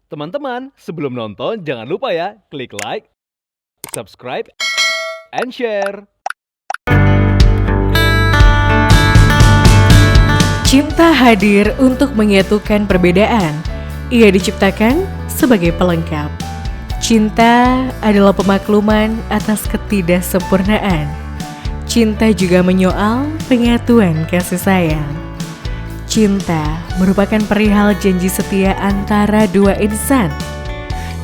Teman-teman, sebelum nonton jangan lupa ya, klik like, subscribe, and share. Cinta hadir untuk menyatukan perbedaan. Ia diciptakan sebagai pelengkap. Cinta adalah pemakluman atas ketidaksempurnaan. Cinta juga menyoal penyatuan kasih sayang. Cinta merupakan perihal janji setia antara dua insan.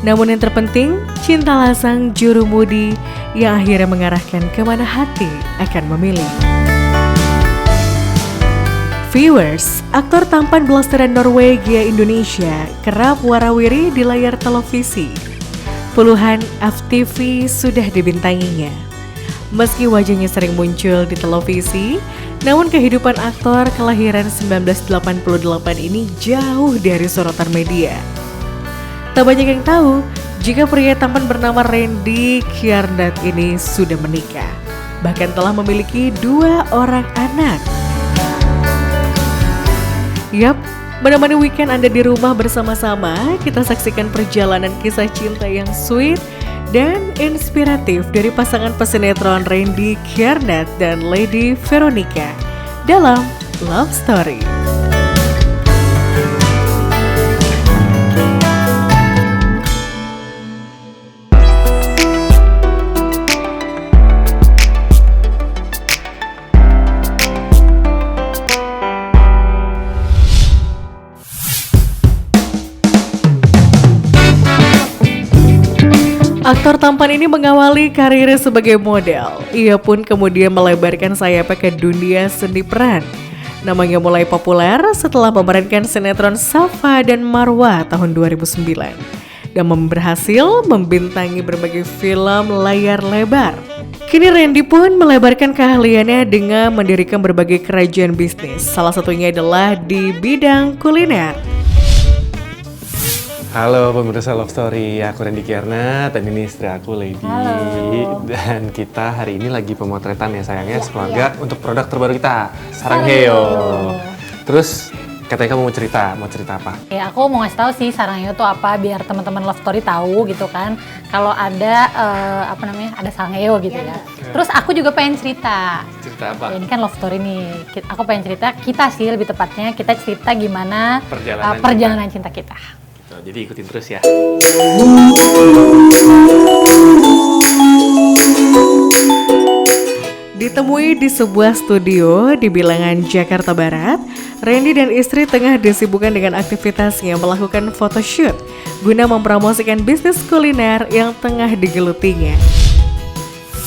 Namun yang terpenting, cintalah sang jurumudi yang akhirnya mengarahkan kemana hati akan memilih. Viewers, aktor tampan blasteran Norwegia Indonesia kerap warawiri di layar televisi. Puluhan FTV sudah dibintanginya. Meski wajahnya sering muncul di televisi, namun kehidupan aktor kelahiran 1988 ini jauh dari sorotan media. Tak banyak yang tahu jika pria tampan bernama Randy Kjarnat ini sudah menikah, bahkan telah memiliki 2 orang anak. Yap, menemani weekend Anda di rumah bersama-sama, kita saksikan perjalanan kisah cinta yang sweet dan inspiratif dari pasangan pesinetron Randy Kjarnat dan Lady Veronica dalam Love Story. Aktor tampan ini mengawali karirnya sebagai model. Ia pun kemudian melebarkan sayapnya ke dunia seni peran. Namanya mulai populer setelah memerankan sinetron Safa dan Marwa tahun 2009. Dan berhasil membintangi berbagai film layar lebar. Kini Randy pun melebarkan keahliannya dengan mendirikan berbagai kerajaan bisnis. Salah satunya adalah di bidang kuliner. Halo pemirsa Love Story, aku Randy Kjarnat dan ini istri aku Lady. Halo. Dan kita hari ini lagi pemotretan ya sayangnya sekeluarga untuk produk terbaru kita, Sarangheo. Terus katanya kamu mau cerita apa? Ya aku mau ngasih tahu sih Sarangheo itu apa biar teman-teman Love Story tahu gitu kan. Kalau ada ada Sarangheo gitu ya. Terus aku juga pengen cerita. Cerita apa? Ya, ini kan Love Story nih. Aku pengen cerita, kita sih lebih tepatnya kita cerita gimana perjalanan cinta kita. Jadi ikutin terus ya. Ditemui di sebuah studio di Bilangan, Jakarta Barat, Randy dan istri tengah disibukkan dengan aktivitasnya melakukan photoshoot guna mempromosikan bisnis kuliner yang tengah digelutinya.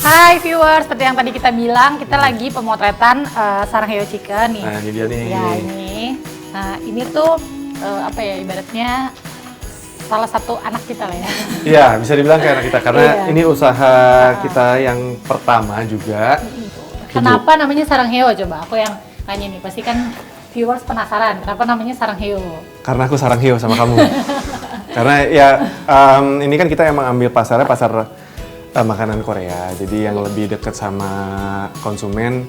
Hai viewers, seperti yang tadi kita bilang, kita lagi pemotretan Sarangheo Chicken nih. Nah ini dia nih. Ya ini. Nah ini tuh ibaratnya salah satu anak kita lah ya. Iya, bisa dibilang kayak anak kita karena ini usaha kita yang pertama juga. Kenapa namanya Sarangheo coba? Aku yang tanya nih, pasti kan viewers penasaran kenapa namanya Sarangheo. Karena aku Sarangheo sama kamu. Karena ya ini kan kita emang ambil pasarnya pasar makanan Korea. Jadi yang lebih dekat sama konsumen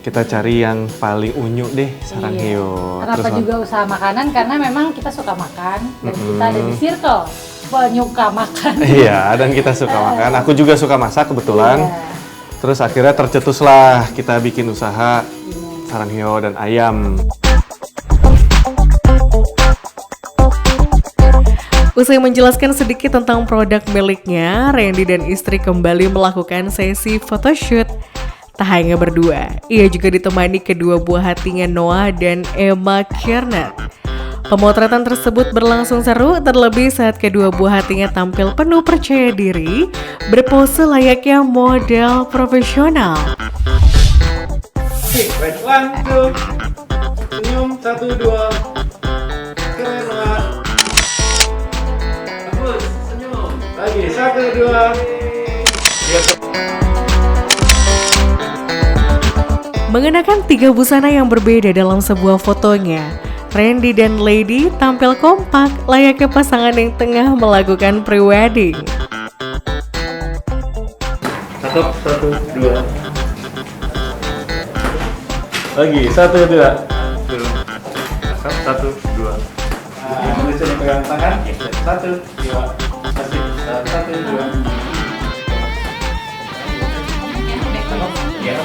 kita cari yang paling unyu deh, Sarangheo. Kenapa juga usaha makanan? Karena memang kita suka makan dan kita ada di circle penyuka makan. Iya, dan kita suka makan. Aku juga suka masak kebetulan. Terus akhirnya tercetuslah kita bikin usaha Sarangheo dan ayam. Usai menjelaskan sedikit tentang produk miliknya, Randy dan istri kembali melakukan sesi photoshoot. Tak hanya berdua, ia juga ditemani kedua buah hatinya Noah dan Emma Kjarnat. Pemotretan tersebut berlangsung seru, terlebih saat kedua buah hatinya tampil penuh percaya diri, berpose layaknya model profesional. Oke, baik, 1, 2, senyum, 1, 2, keren Noah. Bagus, senyum. Lagi, 1, 2. Mengenakan 3 busana yang berbeda dalam sebuah fotonya, Randy dan Lady tampil kompak layaknya pasangan yang tengah melakukan pre-wedding. 1, 2. Lagi, 1, 2. 1, 2. Bisa dipegang tangan. Satu, dua, satu, dua. Iya.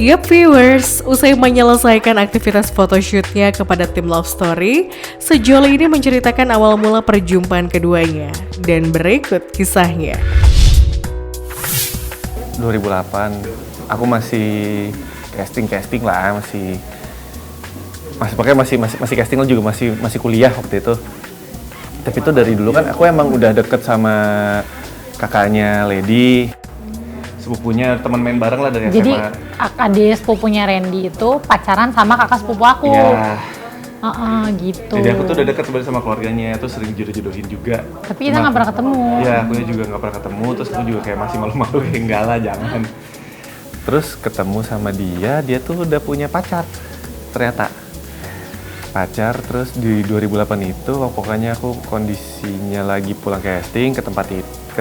Yup viewers, usai menyelesaikan aktivitas photoshootnya kepada tim Love Story, sejoli ini menceritakan awal mula perjumpaan keduanya. Dan berikut kisahnya. 2008, aku masih casting lah, masih casting lah, juga masih kuliah waktu itu. Tapi itu dari dulu kan aku emang udah deket sama kakaknya Lady, sepupunya, teman main bareng lah dari SMA. Jadi adik sepupunya Randy itu pacaran sama kakak sepupu aku. Iya. Gitu. Jadi aku tuh udah deket sebenarnya sama keluarganya, terus sering jodoh-jodohin juga. Tapi kita nggak pernah ketemu. Iya, aku juga nggak pernah ketemu, terus aku juga kayak masih malu-malu, enggak lah, jangan. Terus ketemu sama dia tuh udah punya pacar, ternyata. Pacar, terus di 2008 itu, pokoknya aku kondisinya lagi pulang casting ke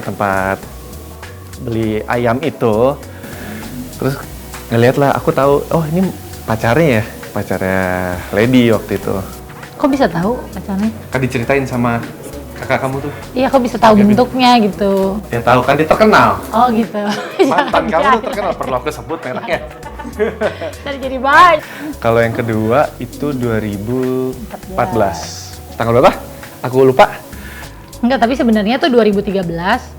tempat beli ayam itu. Terus ngeliat lah, aku tahu, oh ini pacarnya Lady waktu itu. Kok bisa tahu pacarnya? Kan diceritain sama kakak kamu tuh. Iya, kok bisa tahu bentuknya gitu. Dia tahu kan, dia terkenal. Oh gitu. Mantan kamu tuh terkenal, perlu aku sebut mereknya. Tadi jadi baik. Kalau yang kedua itu 2014. Tanggal berapa? Aku lupa. Enggak, tapi sebenarnya tuh 2013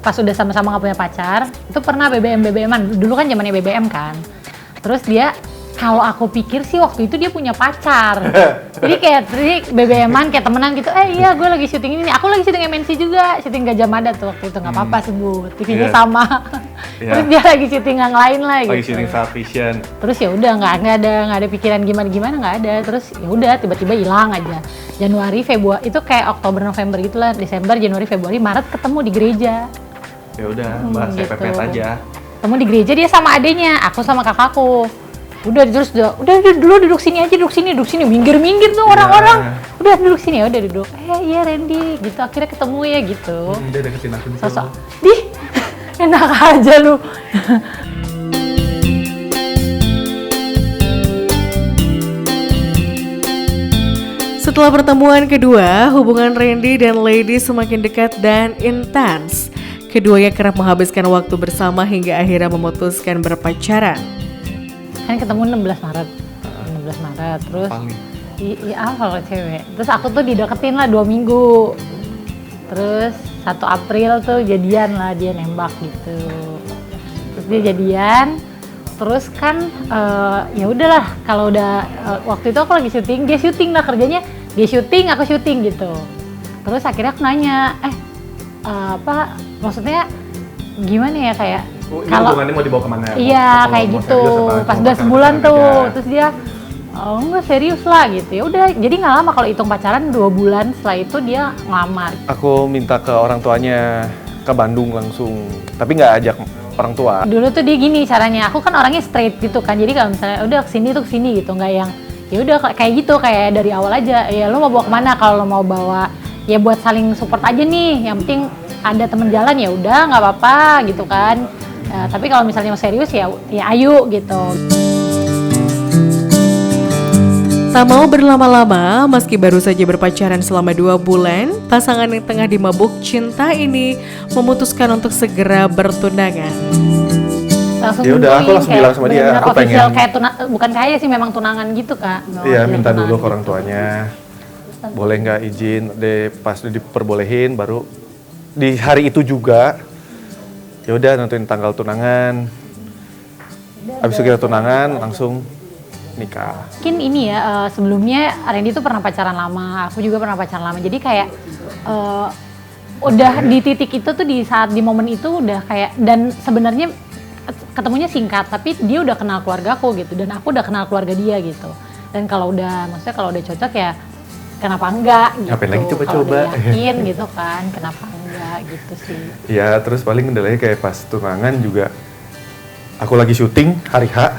pas udah sama-sama nggak punya pacar, itu pernah BBM-an. Dulu kan zamannya BBM kan. Terus dia, kalau aku pikir sih waktu itu dia punya pacar. Jadi kayak BBM-an kayak temenan gitu. Iya, gue lagi syuting ini. Aku lagi syuting MNC juga, syuting Gajah Mada tuh waktu itu, nggak apa-apa sebut. TV-nya sama. Terus dia lagi syuting yang lain lah gitu. Lagi syuting Star Vision. Terus ya udah nggak ada pikiran gimana nggak ada. Terus ya udah tiba-tiba hilang aja. Januari, Februari itu kayak Oktober, November gitulah. Desember, Januari, Februari, Maret ketemu di gereja. Ya udah, bahas gitu. pepet aja. Ketemu di gereja dia sama adenya, aku sama kakakku. Udah terus udah dulu duduk sini aja, duduk sini, minggir tuh orang-orang. Udah duduk sini ya, udah duduk. Iya Randy, gitu. Akhirnya ketemu ya gitu. Dia deketin aku nih. Sosok, enak aja lu. Setelah pertemuan kedua, hubungan Randy dan Lady semakin dekat dan intens. Keduanya kerap menghabiskan waktu bersama hingga akhirnya memutuskan berpacaran. Kan ketemu 16 Maret. Terus iya kalau cewek. Terus aku tuh dideketin lah 2 minggu. Terus 1 April tuh jadian lah, dia nembak gitu. Terus dia jadian. Terus kan ya udahlah, kalau udah waktu itu aku lagi syuting, dia syuting lah kerjanya. Dia syuting, aku syuting gitu. Terus akhirnya aku nanya, apa maksudnya gimana ya, kayak kalau hubungannya mau dibawa kemana? Iya, kayak gitu. Pas udah sebulan tuh, terus dia enggak serius lah gitu. Ya udah, jadi nggak lama kalau hitung pacaran 2 bulan, setelah itu dia ngelamar. Aku minta ke orang tuanya ke Bandung langsung, tapi nggak ajak orang tua. Dulu tuh dia gini caranya, aku kan orangnya straight gitu kan. Jadi kalau misalnya udah kesini tuh kesini gitu, nggak yang ya udah kayak gitu, kayak dari awal aja. Ya lo mau bawa kemana? Kalau lo mau bawa ya buat saling support aja nih. Yang penting ada temen jalan ya udah nggak apa-apa gitu kan. Tapi kalau misalnya mau serius ya ayo gitu. Tak mau berlama-lama, meski baru saja berpacaran selama 2 bulan, pasangan yang tengah dimabuk cinta ini memutuskan untuk segera bertunangan. Langsung Ya udah, aku langsung bilang sama dia, aku official, pengen. kayak bukan kayak sih, memang tunangan gitu Kak. Iya, minta tunangan dulu ke gitu. orang tuanya. Boleh nggak izin? Pas diperbolehin, baru di hari itu juga. Ya udah, nentuin tanggal tunangan. Habis itu kita tunangan, langsung nikah. Mungkin ini ya, sebelumnya Randy tuh pernah pacaran lama, aku juga pernah pacaran lama. Jadi kayak udah di titik itu tuh, di momen itu udah kayak, dan sebenarnya ketemunya singkat, tapi dia udah kenal keluarga aku gitu, dan aku udah kenal keluarga dia gitu. Dan kalau udah, maksudnya kalau udah cocok ya kenapa enggak gitu. Ngapain lagi coba-coba. Kalau udah yakin gitu kan, kenapa enggak gitu sih. Ya, terus paling kendalanya kayak pas tunangan juga, aku lagi syuting hari H.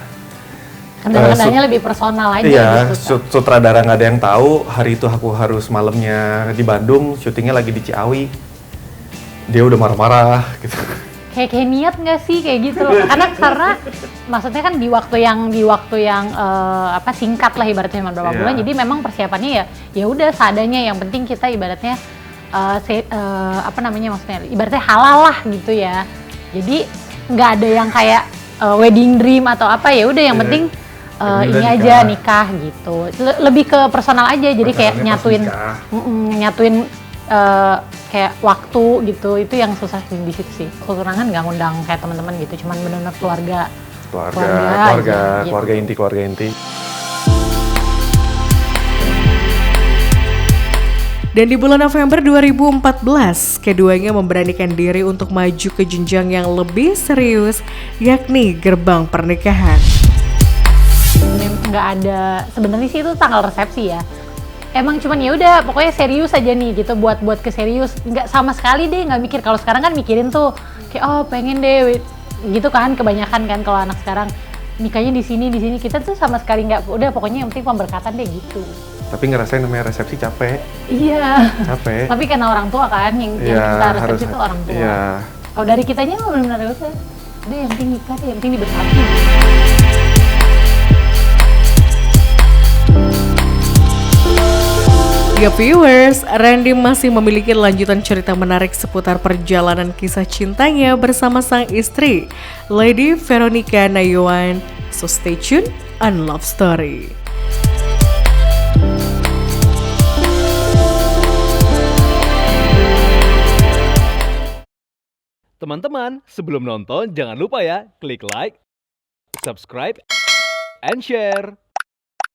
Kendalanya lebih personal aja Iya, gitu. sutradara nggak ada yang tahu. Hari itu aku harus malamnya di Bandung, syutingnya lagi di Ciawi. Dia udah marah-marah gitu. kayak niat nggak sih kayak gitu loh. Karena maksudnya kan di waktu yang apa singkat lah ibaratnya cuma berapa bulan. Jadi memang persiapannya ya udah seadanya. Yang penting kita ibaratnya apa namanya maksudnya ibaratnya halal lah gitu ya. Jadi nggak ada yang kayak wedding dream atau apa, ya udah yang penting ini aja nikah gitu. Lebih ke personal aja. Jadi kayak nyatuin kayak waktu gitu, itu yang susah di situ sih. Tunangan nggak ngundang kayak teman-teman gitu, cuman benar-benar keluarga inti. Dan di bulan November 2014, keduanya memberanikan diri untuk maju ke jenjang yang lebih serius, yakni gerbang pernikahan. Nggak ada, sebenarnya sih itu tanggal resepsi ya. Emang cuman ya udah pokoknya serius aja nih gitu, buat ke serius, nggak sama sekali deh nggak mikir. Kalau sekarang kan mikirin tuh kayak pengen deh gitu kan, kebanyakan kan kalau anak sekarang nikahnya di sini, kita tuh sama sekali nggak, udah pokoknya yang penting pemberkatan deh gitu. Tapi ngerasain namanya resepsi capek. Iya. Capek. Tapi karena orang tua kan yang kita resepsi itu orang tua. Iya. Kalau dari kitanya mah benar-benar udah yang penting nikah deh, yang penting diberkati. Ya viewers, Randy masih memiliki lanjutan cerita menarik seputar perjalanan kisah cintanya bersama sang istri, Lady Veronica Nayuan. So stay tuned on Love Story. Teman-teman, sebelum nonton jangan lupa ya klik like, subscribe, and share.